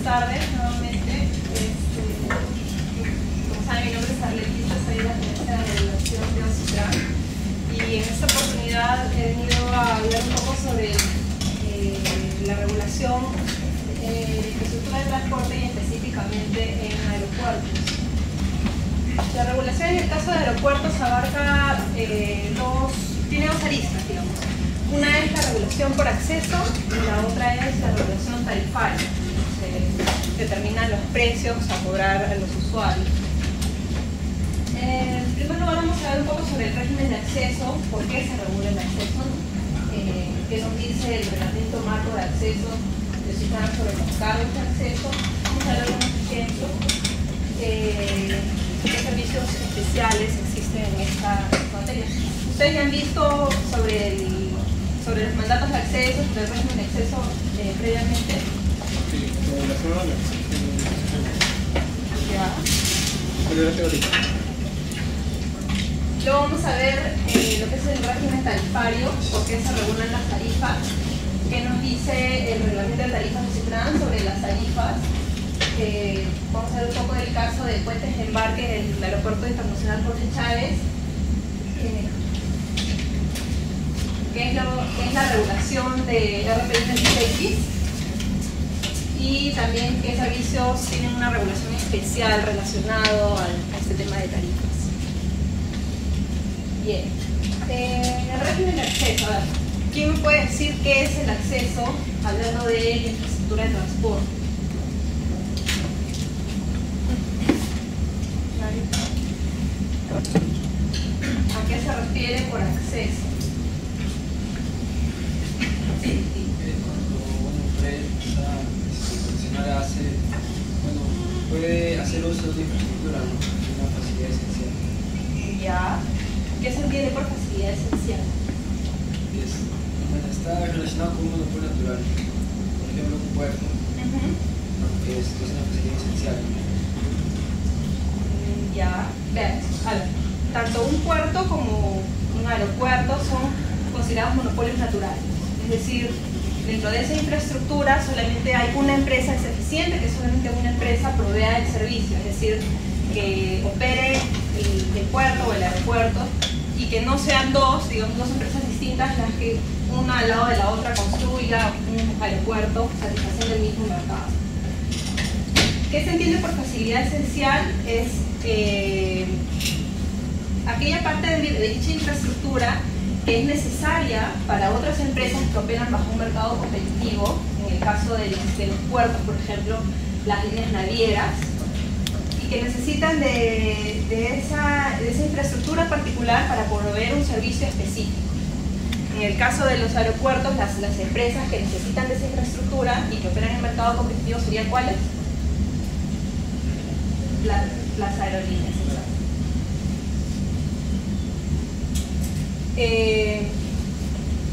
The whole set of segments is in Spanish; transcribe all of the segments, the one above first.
buenas tardes nuevamente. Como saben, mi nombre es Arletita, soy la gerente de regulación de OCITRAN, y en esta oportunidad he venido a hablar un poco sobre la regulación de infraestructura de transporte y específicamente en aeropuertos. La regulación en el caso de aeropuertos abarca tiene dos aristas, digamos. Una es la regulación por acceso y la otra es la regulación tarifaria. Se determinan los precios a cobrar a los usuarios. En primer lugar, vamos a ver un poco sobre el régimen de acceso, por qué se regula el acceso, qué nos dice el reglamento marco de acceso, decisionar sobre los cargos de acceso. Vamos a ver algunos ejemplos. ¿Qué servicios especiales existen en esta materia? Ustedes ya han visto sobre los mandatos de acceso, sobre el régimen de acceso previamente. Sí, sobre la semana. Ya. Pero la teoría. Luego vamos a ver lo que es el régimen tarifario, por qué se regulan las tarifas, qué nos dice el reglamento de tarifas de OCITRAN sobre las tarifas. Vamos a ver un poco del caso de puentes de embarque del Aeropuerto Internacional Jorge Chávez, que es la regulación de RPI 26, y también qué servicios tienen una regulación especial relacionado a este tema de tarifas. Bien, el régimen de acceso. A ver, ¿quién me puede decir qué es el acceso hablando de infraestructura de transporte? ¿A qué se refiere por acceso? Sí. Cuando una empresa concesionaria puede hacer uso de infraestructura, ¿no? Es una facilidad esencial. Ya. ¿Qué se entiende por facilidad esencial? Está relacionado con un monopolio natural. Por ejemplo, un puerto. Es una facilidad esencial. Ya. Vean, a ver, tanto un puerto como un aeropuerto son considerados monopolios naturales. Es decir, dentro de esa infraestructura solamente hay una empresa, es eficiente que solamente una empresa provea el servicio, es decir, que opere el puerto o el aeropuerto, y que no sean dos empresas distintas las que una al lado de la otra construya un aeropuerto satisfaciendo el mismo mercado. ¿Qué se entiende por facilidad esencial? Es aquella parte de dicha infraestructura que es necesaria para otras empresas que operan bajo un mercado competitivo, en el caso de los puertos, por ejemplo, las líneas navieras, y que necesitan de esa infraestructura particular para proveer un servicio específico. En el caso de los aeropuertos, las empresas que necesitan de esa infraestructura y que operan en el mercado competitivo serían ¿cuáles? Las aerolíneas.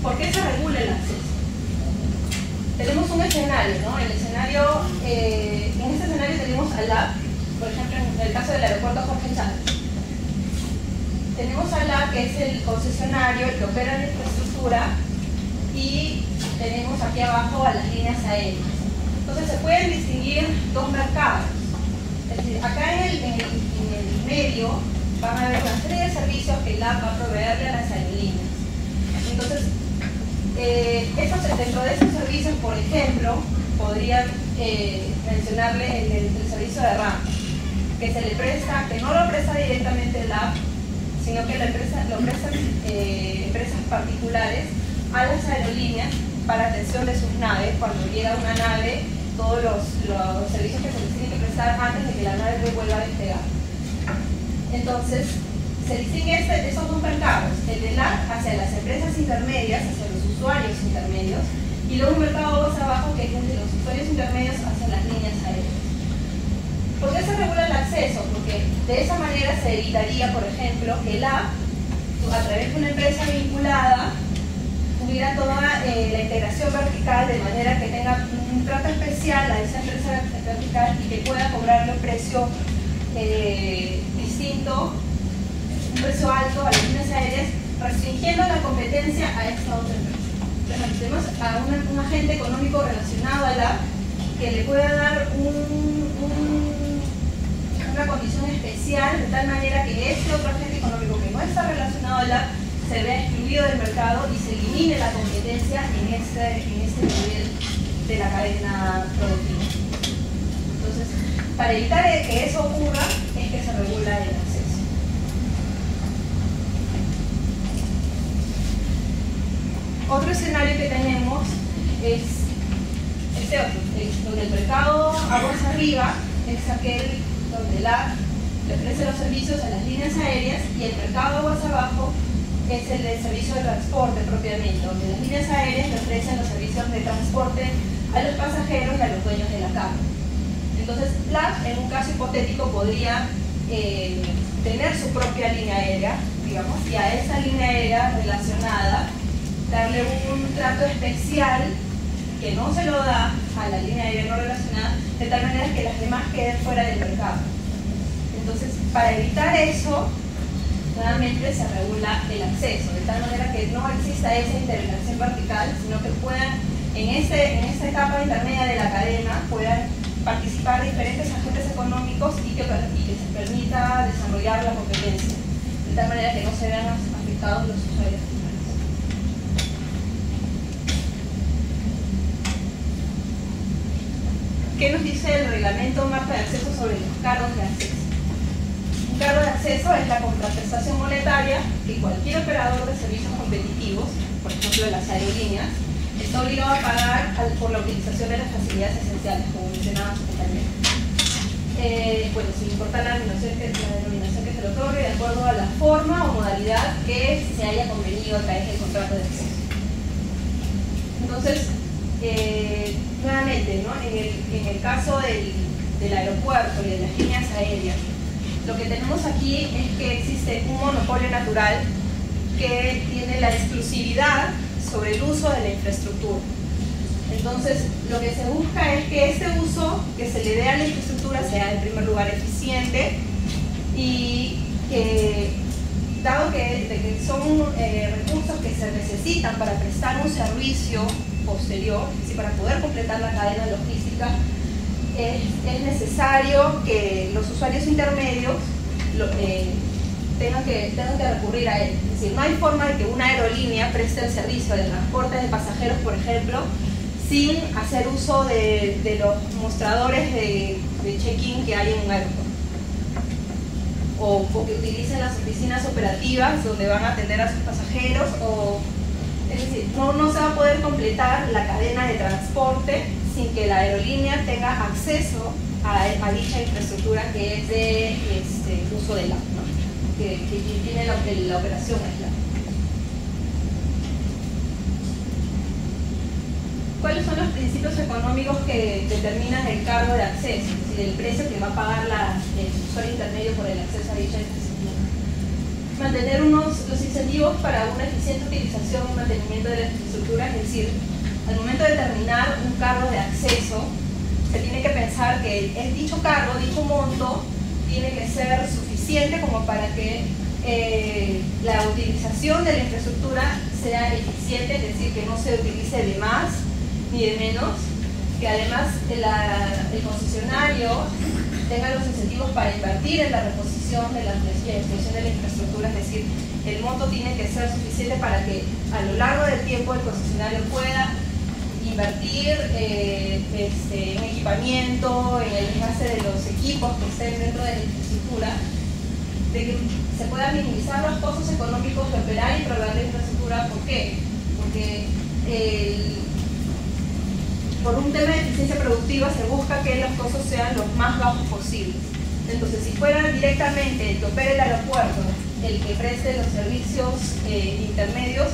¿Por qué se regula el acceso? Tenemos un escenario, ¿no? En este escenario tenemos a LAB, por ejemplo, en el caso del aeropuerto Jorge Chávez. Tenemos a LAB, que es el concesionario, el que opera la infraestructura, y tenemos aquí abajo a las líneas aéreas. Entonces se pueden distinguir dos mercados. Es decir, acá en el medio van a haber una serie de servicios que LAB va a proveerle a las aerolíneas. Entonces, dentro de esos servicios, por ejemplo, podrían mencionarle el servicio de RAM, que se le presta, que no lo presta directamente LAB, sino que lo prestan empresas particulares a las aerolíneas para atención de sus naves. Cuando llega una nave, todos los servicios que se les tienen que prestar antes de que la nave vuelva a despegar. Entonces, se distingue esos dos mercados, el de LAB hacia las empresas intermedias, hacia los usuarios intermedios, y luego un mercado más abajo que es el de los usuarios intermedios hacia las líneas aéreas. ¿Por qué se regula el acceso? Porque de esa manera se evitaría, por ejemplo, que LAB, a través de una empresa vinculada, tuviera toda la integración vertical de manera que tenga un trato especial a esa empresa vertical y que pueda cobrarle un precio distinto, un precio alto a las líneas aéreas, restringiendo la competencia a esta otra empresa. Tenemos a un agente económico relacionado a LAB que le puede dar un una condición especial, de tal manera que este otro agente económico que no está relacionado al app se vea excluido del mercado y se elimine la competencia en este nivel de la cadena productiva. Entonces, para evitar que eso ocurra, es que se regula el acceso. Otro escenario que tenemos es este otro, donde el mercado aguas arriba es aquel donde la le ofrece los servicios a las líneas aéreas y el mercado aguas abajo es el del servicio de transporte propiamente, donde las líneas aéreas le ofrecen los servicios de transporte a los pasajeros y a los dueños de la carga. Entonces, LAP, en un caso hipotético, podría tener su propia línea aérea, digamos, y a esa línea aérea relacionada darle un trato especial que no se lo da a la línea aérea no relacionada, de tal manera que las demás queden fuera del mercado. Entonces, para evitar eso, nuevamente se regula el acceso, de tal manera que no exista esa interrelación vertical, sino que puedan, en esta etapa intermedia de la cadena, puedan participar diferentes agentes económicos y que se permita desarrollar la competencia, de tal manera que no se vean afectados los usuarios finales. ¿Qué nos dice el reglamento marco de acceso sobre los cargos de acceso? Un cargo de acceso es la contraprestación monetaria que cualquier operador de servicios competitivos, por ejemplo las aerolíneas, está obligado a pagar por la utilización de las facilidades esenciales, como mencionaba su compañero. Bueno, sin importar la denominación que se le otorgue, de acuerdo a la forma o modalidad que se haya convenido a través del contrato de acceso. Entonces, nuevamente, ¿no? en el caso del aeropuerto y de las líneas aéreas, lo que tenemos aquí es que existe un monopolio natural que tiene la exclusividad sobre el uso de la infraestructura. Entonces, lo que se busca es que este uso que se le dé a la infraestructura sea en primer lugar eficiente y que, dado que son recursos que se necesitan para prestar un servicio posterior, es decir, para poder completar la cadena logística, es necesario que los usuarios intermedios tengan que recurrir a él. Es decir, no hay forma de que una aerolínea preste el servicio de transporte de pasajeros, por ejemplo, sin hacer uso de los mostradores de check-in que hay en un aeropuerto. O que utilicen las oficinas operativas donde van a atender a sus pasajeros, es decir, no se va a poder completar la cadena de transporte sin que la aerolínea tenga acceso a dicha infraestructura que es de uso del app, ¿no? que tiene la operación es la. ¿Cuáles son los principios económicos que determinan el cargo de acceso? Es decir, el precio que va a pagar el usuario intermedio por el acceso a dicha infraestructura. Mantener los incentivos para una eficiente utilización y mantenimiento de la infraestructura, es decir, al momento de determinar un cargo de acceso, se tiene que pensar que dicho cargo, dicho monto, tiene que ser suficiente como para que la utilización de la infraestructura sea eficiente, es decir, que no se utilice de más ni de menos, que además el concesionario tenga los incentivos para invertir en la reposición de la extensión de la infraestructura, es decir, el monto tiene que ser suficiente para que a lo largo del tiempo el concesionario pueda invertir en equipamiento, en el desgaste de los equipos que estén dentro de la infraestructura, de que se puedan minimizar los costos económicos de operar y proveer la infraestructura. ¿Por qué? Porque por un tema de eficiencia productiva se busca que los costos sean los más bajos posibles. Entonces, si fuera directamente el que opere el aeropuerto el que preste los servicios intermedios,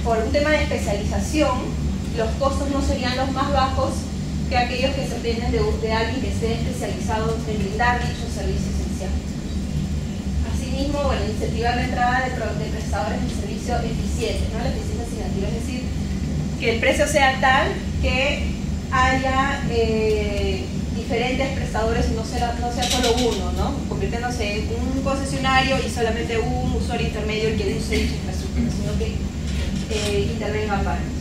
por un tema de especialización, los costos no serían los más bajos que aquellos que se obtienen de alguien que esté especializado en brindar dichos servicios esenciales. Asimismo, bueno, incentivar la entrada de prestadores de servicio eficientes, ¿no? La eficiencia asignativa, es decir, que el precio sea tal que haya diferentes prestadores y no sea solo uno, ¿no? Convirtiéndose en un concesionario y solamente un usuario intermedio el que use dicha infraestructura, sino que intervengan varios.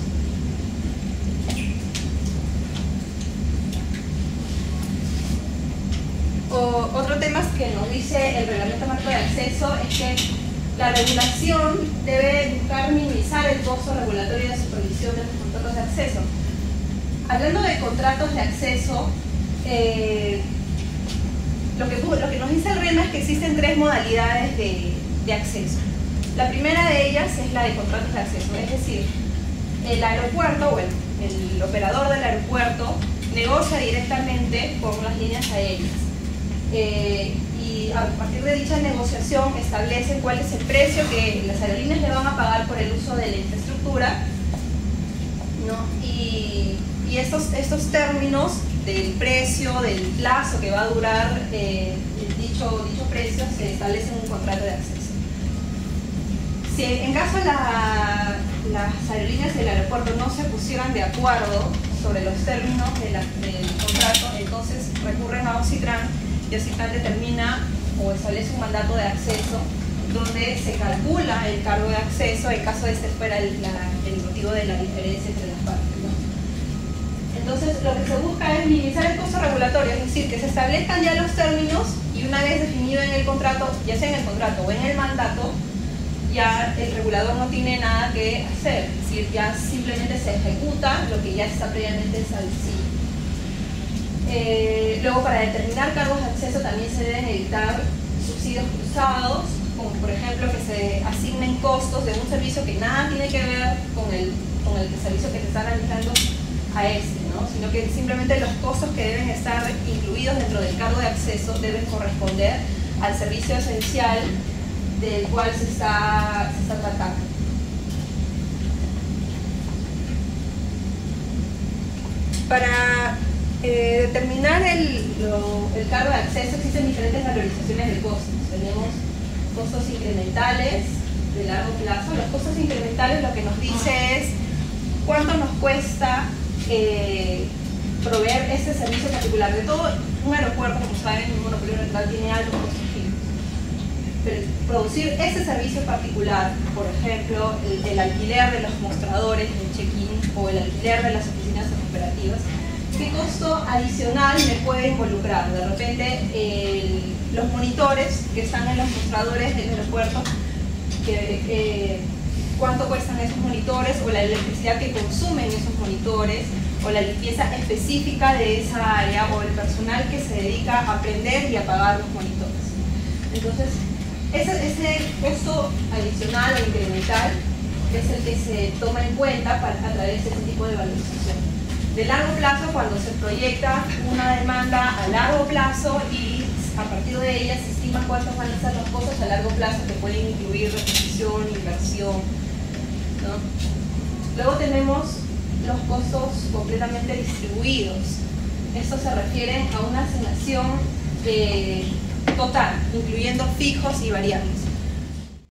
Otro tema que nos dice el reglamento marco de acceso es que la regulación debe buscar minimizar el costo regulatorio de supervisión de los contratos de acceso. Hablando de contratos de acceso, lo que nos dice el REMA es que existen 3 modalidades de acceso. La primera de ellas es la de contratos de acceso, es decir, el aeropuerto, bueno, el operador del aeropuerto negocia directamente con las líneas aéreas. Y a partir de dicha negociación establecen cuál es el precio que las aerolíneas le van a pagar por el uso de la infraestructura, ¿no? Y estos términos del precio, del plazo que va a durar dicho precio, se establece en un contrato de acceso. Si en caso las aerolíneas del aeropuerto no se pusieran de acuerdo sobre los términos del contrato, entonces recurren a OCITRAN y OCITRAN determina o establece un mandato de acceso donde se calcula el cargo de acceso en caso de este fuera el motivo de la diferencia entre las partes, ¿no? Entonces lo que se busca es minimizar el costo regulatorio, es decir, que se establezcan ya los términos y una vez definido en el contrato, ya sea en el contrato o en el mandato, ya el regulador no tiene nada que hacer, es decir, ya simplemente se ejecuta lo que ya está previamente establecido. Luego, para determinar cargos de acceso también se deben evitar subsidios cruzados, como por ejemplo que se asignen costos de un servicio que nada tiene que ver con el servicio que se está realizando a este, ¿no? Sino que simplemente los costos que deben estar incluidos dentro del cargo de acceso deben corresponder al servicio esencial del cual se está tratando. Para determinar el cargo de acceso existen diferentes valorizaciones de costos. Tenemos costos incrementales de largo plazo. Los costos incrementales lo que nos dice es cuánto nos cuesta proveer este servicio particular. De todo, un aeropuerto, como saben, un monopolio natural tiene altos costos fijos. Pero producir ese servicio particular, por ejemplo, el alquiler de los mostradores de check-in o el alquiler de las oficinas operativas, ¿qué costo adicional me puede involucrar? De repente, los monitores que están en los mostradores del aeropuerto, ¿cuánto cuestan esos monitores? O la electricidad que consumen esos monitores, o la limpieza específica de esa área, o el personal que se dedica a prender y apagar los monitores. Entonces, ese costo adicional o incremental es el que se toma en cuenta a través de este tipo de valorización. De largo plazo, cuando se proyecta una demanda a largo plazo y a partir de ella se estima cuántos van a ser los costos a largo plazo que pueden incluir reposición, inversión, ¿no? Luego tenemos los costos completamente distribuidos. Estos se refieren a una asignación total, incluyendo fijos y variables.